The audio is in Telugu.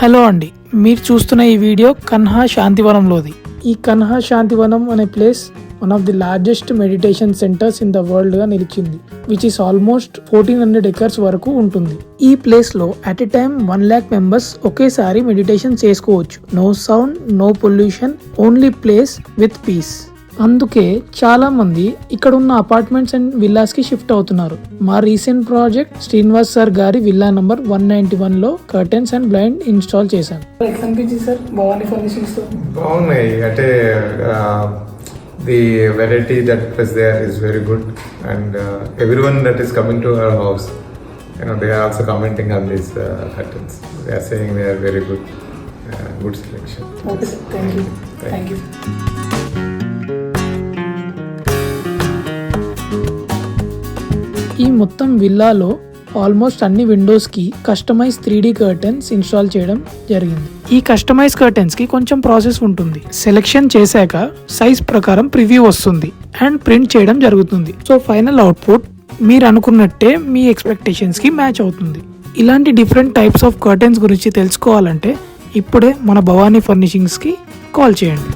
హలో అండి, మీరు చూస్తున్న ఈ వీడియో కన్హా శాంతివనంలోది. ఈ కన్హా శాంతివనం అనే place one of the largest meditation centres in the world గా నిలిచింది, విచ్ ఇస్ ఆల్మోస్ట్ 1400 ఎకర్స్ వరకు ఉంటుంది. ఈ ప్లేస్ లో at a time 1 lakh members ఒకేసారి మెడిటేషన్ చేసుకోవచ్చు. No sound, no pollution, only place with peace. అందుకే చాలా మంది ఇక్కడ ఉన్న అపార్ట్మెంట్స్ అండ్ విల్లాస్ కి షిఫ్ట్ అవుతున్నారు. మా రీసెంట్ ప్రాజెక్ట్ శ్రీనివాస్ సార్ గారి విల్లా నంబర్ 191 లో కర్టెన్స్ అండ్ బ్లైండ్ ఇన్స్టాల్ చేశాను. సార్ భవానీ ఫర్నిషింగ్స్ బాగున్నాయి. అంటే the variety that is there is very good, and everyone that is coming to our house, they are also commenting on these curtains. They are saying they are very good, good selection. Okay sir, thank you. ఈ మొత్తం విల్లాలో ఆల్మోస్ట్ అన్ని విండోస్ కి కస్టమైజ్ 3D కర్టెన్స్ ఇన్స్టాల్ చేయడం జరిగింది. ఈ కస్టమైజ్ కర్టెన్స్ కి కొంచెం ప్రాసెస్ ఉంటుంది. సెలెక్షన్ చేశాక సైజ్ ప్రకారం ప్రివ్యూ వస్తుంది అండ్ ప్రింట్ చేయడం జరుగుతుంది. సో ఫైనల్ అవుట్పుట్ మీరు అనుకున్నట్టే మీ ఎక్స్పెక్టేషన్స్ కి మ్యాచ్ అవుతుంది. ఇలాంటి డిఫరెంట్ టైప్స్ ఆఫ్ కర్టెన్స్ గురించి తెలుసుకోవాలంటే ఇప్పుడే మన భవానీ ఫర్నిషింగ్స్ కి కాల్ చేయండి.